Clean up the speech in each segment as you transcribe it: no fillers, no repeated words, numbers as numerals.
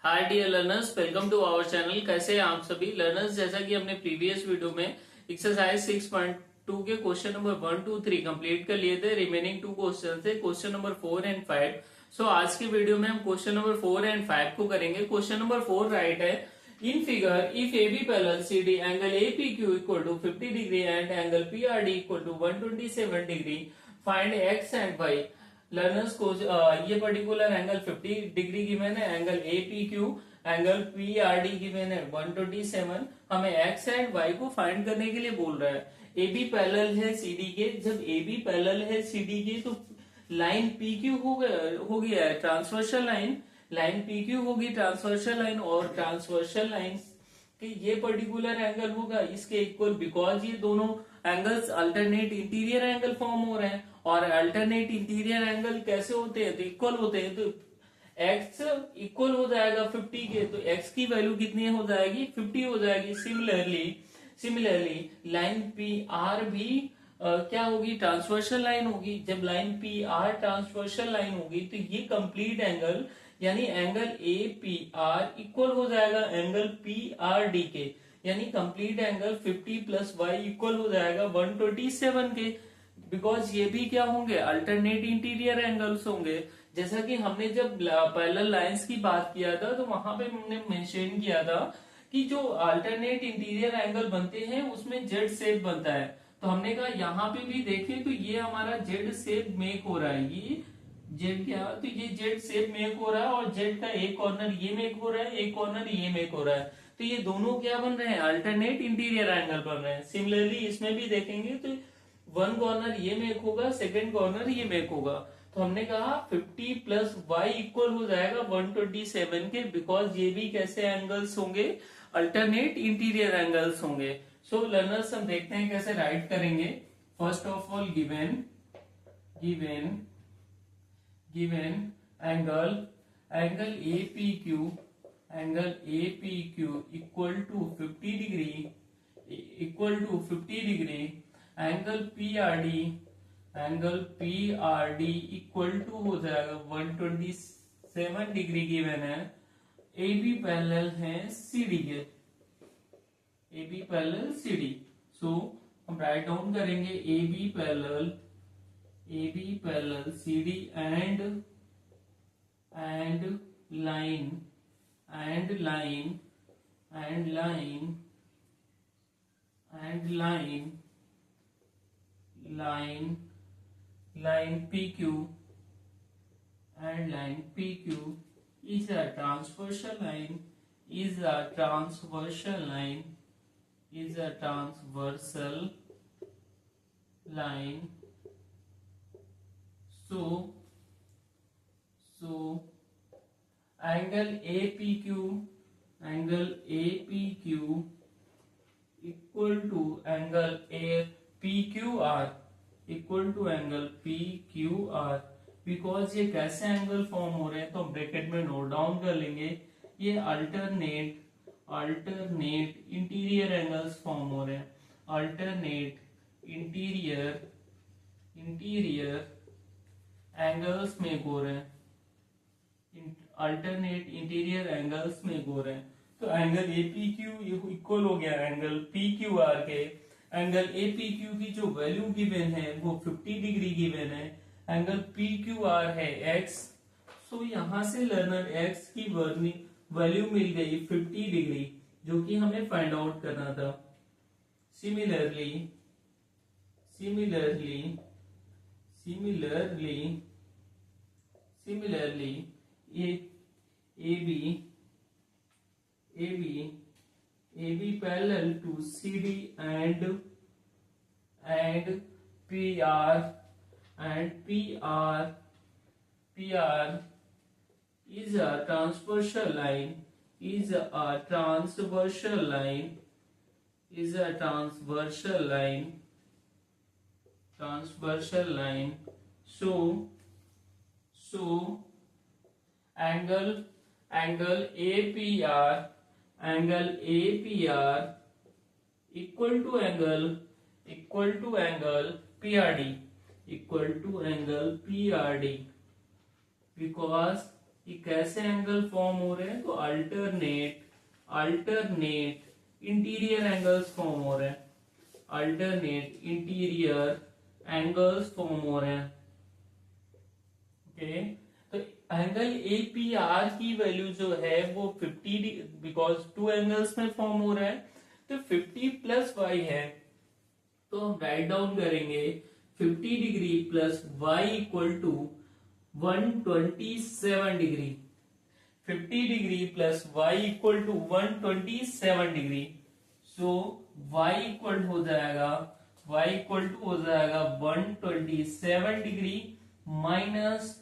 Hi dear learners, welcome to our channel. कैसे हैं आप सभी लर्नर्स। जैसा कि हमने प्रीवियस वीडियो में एक्सरसाइज 6.2 के क्वेश्चन नंबर 1, 2, 3 कंप्लीट कर लिए थे। रिमेनिंग 2 क्वेश्चन थे, क्वेश्चन नंबर 4 एंड 5। सो आज की वीडियो में हम क्वेश्चन नंबर 4 एंड 5 को करेंगे। क्वेश्चन नंबर 4 राइट है, in figure if A B parallel C D angle A P Q equal to 50 degree and angle P R D equal to 127 degree, find x and y. Learners को ये particular angle 50 degree given है, angle A P Q, angle P R D given है 127। हमें x and y को find करने के लिए बोल रहा है। ए बी पैरेलल है सी डी के, जब ए बी पैरेलल है सी डी के तो लाइन पी क्यू हो गया है transversal line, line P Q होगी ट्रांसवर्सल लाइन, और ट्रांसवर्सल लाइन कि ये पर्टिकुलर एंगल होगा इसके इक्वल, बिकॉज ये दोनों angles alternate interior angle form हो रहे हैं। और अल्टरनेट इंटीरियर एंगल कैसे होते हैं, तो इक्वल होते हैं। तो x इक्वल हो जाएगा 50 के, तो x की वैल्यू कितनी हो जाएगी, 50 हो जाएगी। सिमिलरली लाइन पी आर भी क्या होगी, ट्रांसवर्सल लाइन होगी। जब line P R transversal line होगी तो ये कंप्लीट एंगल यानी angle A P R equal हो जाएगा एंगल पी आर डी के, यानी complete angle 50 plus y equal हो जाएगा 127 के। बिकॉज ये भी क्या होंगे, अल्टरनेट इंटीरियर एंगल्स होंगे। जैसा कि हमने जब पैरेलल लाइंस की बात किया था तो वहां पे हमने मेंशन किया था कि जो अल्टरनेट इंटीरियर एंगल बनते हैं उसमें जेड शेप बनता है। तो हमने कहा यहाँ पे भी देखें तो ये हमारा जेड शेप मेक हो रहा है, ये जेड क्या, तो ये जेड शेप मेक हो रहा है और जेड का एक कॉर्नर ये मेक हो रहा है, एक कॉर्नर ये मेक हो रहा है। तो ये दोनों क्या बन रहे हैं, अल्टरनेट इंटीरियर एंगल बन रहे हैं। सिमिलरली इसमें भी देखेंगे तो वन कॉर्नर ये मेक होगा, सेकेंड कॉर्नर ये मेक होगा। तो हमने कहा 50 प्लस वाई इक्वल हो जाएगा 127 के, बिकॉज ये भी कैसे एंगल्स होंगे, अल्टरनेट इंटीरियर एंगल्स होंगे। सो लर्नर्स हम देखते हैं कैसे राइट करेंगे। First of all given angle A P Q equal to 50 degree, angle P R D equal to हो जाएगा 127 डिग्री गिवन है। ए बी पैरेलल है सी डी के, A B parallel C D. So हम राइट डाउन करेंगे A B parallel C D and line PQ and line PQ is a transversal line. So angle APQ equal to angle PQR, because ये कैसे angle form हो रहे हैं तो bracket में note down कर लेंगे। ये अल्टरनेट इंटीरियर एंगल्स फॉर्म हो रहे हैं, अल्टरनेट इंटीरियर एंगल्स मेक हो रहे हैं, अल्टरनेट इंटीरियर एंगल्स मेक हो रहे हैं। तो एंगल APQ इक्वल हो गया एंगल PQR के। एंगल APQ की जो वैल्यू गिवन है वो 50 डिग्री गिवन है, एंगल PQR है x। सो यहां से लर्नर x की वैल्यू मिल गई 50 डिग्री, जो कि हमें फाइंड आउट करना था। Similarly AB parallel to CD and PR is a transversal line. So angle APR equal to angle PRD, because ये कैसे एंगल फॉर्म हो रहे हैं, तो अल्टरनेट इंटीरियर एंगल्स फॉर्म हो रहे हैं, अल्टरनेट इंटीरियर एंगल्स फॉर्म हो रहे हैं। ओके, तो एंगल APR की वैल्यू जो है वो 50, बिकॉज टू एंगल्स में फॉर्म हो रहा है, तो 50 प्लस y है, तो हम राइट डाउन करेंगे 50 degree plus y equal to 127 degree. 50 degree plus y equal to 127 degree. So y equal हो जाएगा 127 डिग्री माइनस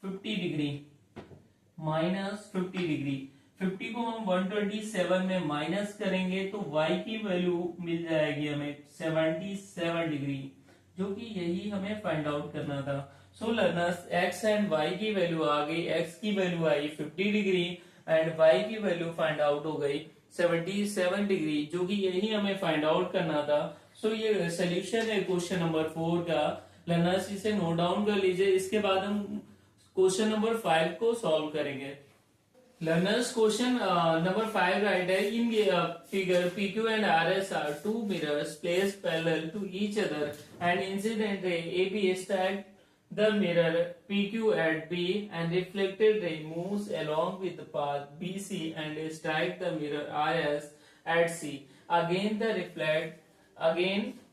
50 डिग्री, 50 को हम 127 में माइनस करेंगे तो y की वैल्यू मिल जाएगी हमें 77 डिग्री, जो कि यही हमें फाइंड आउट करना था। सो लर्नर्स, x एंड y की वैल्यू आ गई, x की value I 50 degree and y की वैल्यू फाइंड आउट हो गई 77 डिग्री, जो कि यही हमें फाइंड आउट करना था। सो ये सोल्यूशन है क्वेश्चन नंबर 4 का। लर्नर्स इसे नोट डाउन कर लीजिए, इसके बाद हम क्वेश्चन नंबर 5 को सॉल्व करेंगे। Learners, question number 5 right है, in figure PQ and RS are two mirrors placed parallel to each other and incident ray AB stacked the mirror PQ at B and reflected ray moves along with the path BC and strike the mirror RS at C. Again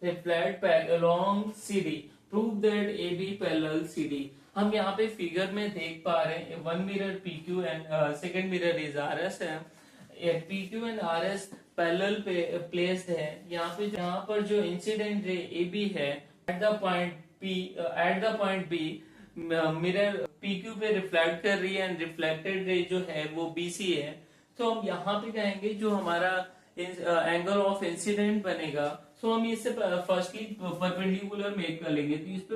reflect back along CD. Prove that AB parallel CD. हम यहाँ पे figure में देख पा रहे हैं one mirror PQ and second mirror is RS है। PQ and RS parallel पे प्लेस्ड है। यहाँ पर जो इंसिडेंट रे AB है at the point B mirror PQ पे रिफ्लेक्ट कर रही है एंड रिफ्लेक्टेड रे जो है वो BC है। तो हम यहाँ पे कहेंगे जो हमारा एंगल ऑफ इंसिडेंट बनेगा, सो हम इससे फर्स्टली परपेंडिकुलर मेक कर लेंगे, तो इस पे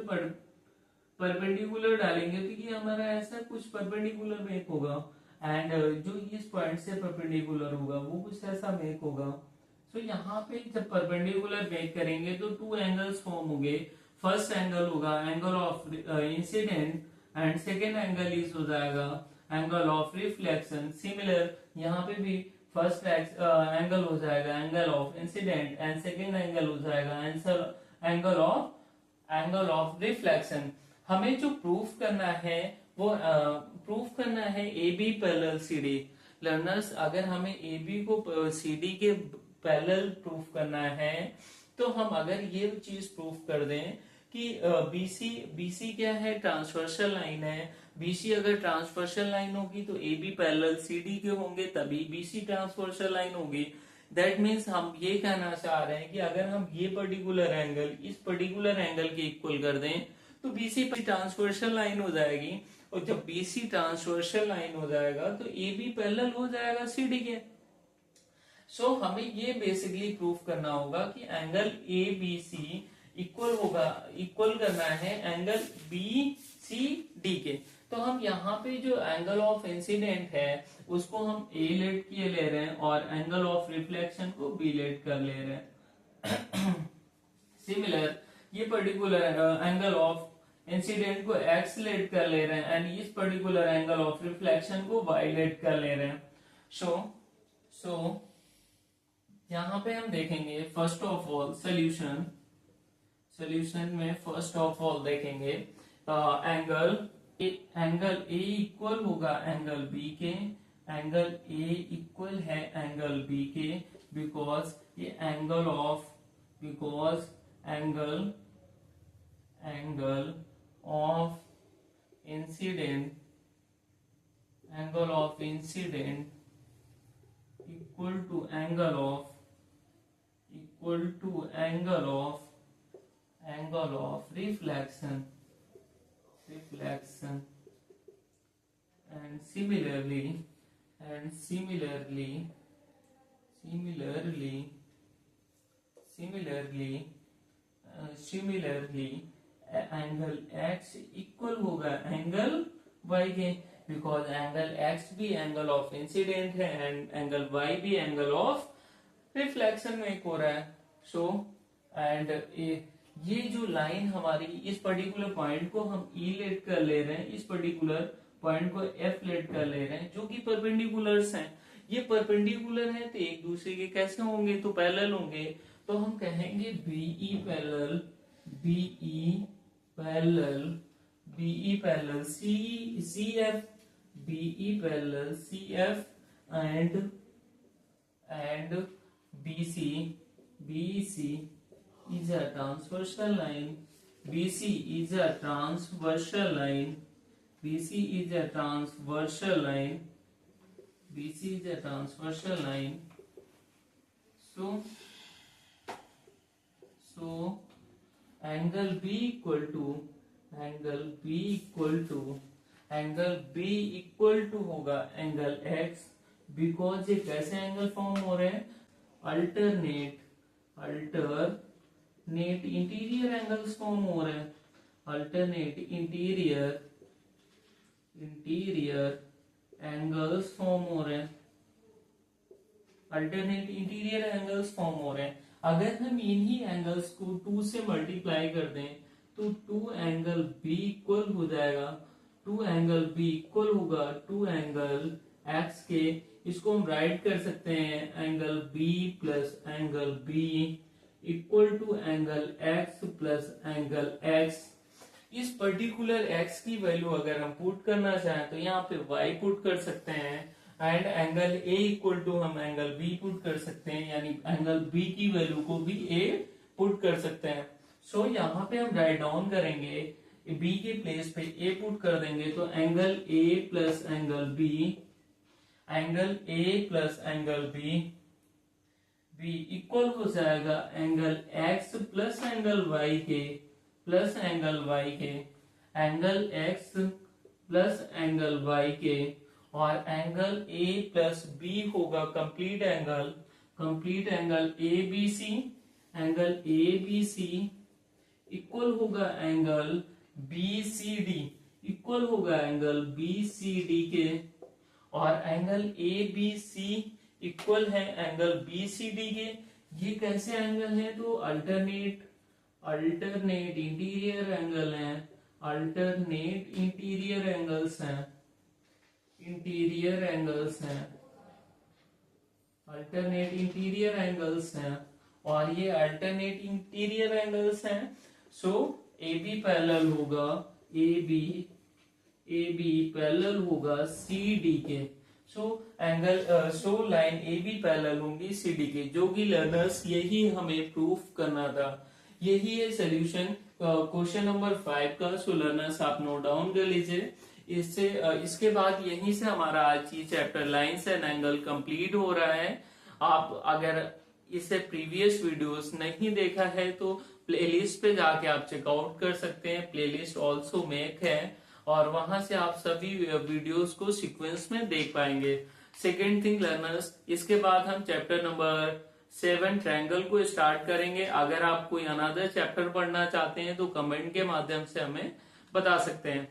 परपेंडिकुलर डालेंगे तो ये हमारा ऐसा कुछ परपेंडिकुलर मेक होगा एंड जो इस पॉइंट से परपेंडिकुलर होगा वो कुछ ऐसा मेक होगा। सो यहाँ पे जब परपेंडिकुलर मेक करेंगे तो टू एंगल्स फॉर्म होंगे। फर्स्ट एंगल होगा angle of incident and second angle is हो जाएगा एंगल ऑफ रिफ्लेक्शन। सिमिलर यहाँ पे भी फर्स्ट एंगल हो जाएगा angle of incident and second angle हो जाएगा एंगल ऑफ रिफ्लेक्शन। हमें जो प्रूफ करना है वो प्रूफ करना है AB पैरेलल CD। लर्नर्स, अगर हमें AB को CD के पैरेलल प्रूफ करना है तो हम अगर ये चीज प्रूफ कर दें कि BC क्या है, ट्रांसवर्सल लाइन है। BC अगर ट्रांसवर्सल लाइन होगी तो AB पैरेलल CD के होंगे, तभी BC ट्रांसवर्सल लाइन होगी। दैट मीन्स हम ये कहना चाह रहे हैं कि अगर हम ये पर्टिकुलर एंगल इस पर्टिकुलर एंगल के इक्वल कर दें तो BC ट्रांसवर्सल लाइन हो जाएगी, और जब BC ट्रांसवर्सल लाइन हो जाएगा तो AB पैरेलल हो जाएगा CD के। सो हमें ये बेसिकली प्रूफ करना होगा कि एंगल ABC इक्वल करना है एंगल BCD के। तो हम यहाँ पे जो एंगल ऑफ इंसिडेंट है उसको हम A लेट किए ले रहे हैं और एंगल ऑफ रिफ्लेक्शन को B लेट कर ले रहे हैं। सिमिलर ये पर्टिकुलर एंगल ऑफ इंसिडेंट को X लेट कर ले रहे हैं एंड इस पर्टिकुलर एंगल ऑफ रिफ्लेक्शन को Y लेट कर ले रहे हैं। सो यहाँ पे हम देखेंगे फर्स्ट ऑफ ऑल सोल्यूशन में फर्स्ट ऑफ ऑल देखेंगे एंगल A इक्वल होगा एंगल B के। एंगल A इक्वल है एंगल B के बिकॉज ये angle of incident equal to angle of reflection and similarly angle X equal होगा angle Y के, because angle X भी angle of incident है and angle Y भी angle of reflection में हो रहा है। सो एंड ये जो लाइन हमारी इस पर्टिकुलर पॉइंट को हम E लेट कर ले रहे हैं, इस पर्टिकुलर पॉइंट को एफ लेट कर ले रहे हैं जो कि परपेंडिकुलर्स हैं। ये परपेंडिकुलर है तो एक दूसरे के कैसे होंगे, तो पैरेलल होंगे। तो हम कहेंगे BE parallel, BE parallel, BE parallel C F, BE parallel C F and BC, BC is a transversal line. BC is a transversal line. BC is a transversal line. BC is a transversal line. So angle B equal to होगा angle X, because ये कैसे angle form हो रहे हैं, alternate interior angles form हो रहे हैं, alternate interior angles form हो रहे हैं, अल्टरनेट इंटीरियर एंगल्स फॉर्म हो रहे हैं। अगर हम इन्हीं एंगल्स को 2 से मल्टीप्लाई कर दें तो 2 एंगल B इक्वल हो जाएगा, 2 एंगल B इक्वल होगा 2 एंगल X के। इसको हम राइट कर सकते हैं angle B plus angle B equal to angle X plus angle X। इस पर्टिकुलर X की वैल्यू अगर हम पुट करना चाहें तो यहाँ पे Y पुट कर सकते हैं and angle A equal to हम एंगल B पुट कर सकते हैं, यानी एंगल B की वैल्यू को भी A पुट कर सकते हैं। सो यहाँ पे हम राइट डाउन करेंगे, B के प्लेस पे A पुट कर देंगे तो angle A plus angle B, angle A plus angle B equal हो जाएगा angle X plus angle Y के, प्लस एंगल Y के, angle X plus angle Y के, और एंगल A प्लस B होगा complete angle ABC, angle ABC equal होगा angle BCD, equal होगा angle BCD के, और एंगल ABC इक्वल है एंगल BCD के। ये कैसे एंगल है, तो अल्टरनेट इंटीरियर एंगल हैं, अल्टरनेट इंटीरियर एंगल्स हैं, अल्टरनेट इंटीरियर एंगल्स हैं, और ये अल्टरनेट इंटीरियर एंगल्स हैं। सो AB पैरेलल होगा AB पैरेलल होगा CD के। सो लाइन AB पैरेलल होंगी CD के, जो कि लर्नर्स यही हमें प्रूफ करना था। यही है सोल्यूशन क्वेश्चन नंबर 5 का। सो लर्नर्स आप नोट डाउन कर लीजिए। इसके बाद यहीं से हमारा आज ये chapter lines and angle complete हो रहा है। आप अगर इससे प्रीवियस वीडियोस नहीं देखा है तो प्लेलिस्ट पे जाके आप चेकआउट कर सकते हैं, प्लेलिस्ट ऑल्सो मेक है, और वहां से आप सभी वीडियोस को सीक्वेंस में देख पाएंगे। सेकेंड थिंग लर्नर्स, इसके बाद हम चैप्टर नंबर 7 ट्रायंगल को स्टार्ट करेंगे। अगर आप कोई अनदर चैप्टर पढ़ना चाहते हैं तो कमेंट के माध्यम से हमें बता सकते हैं।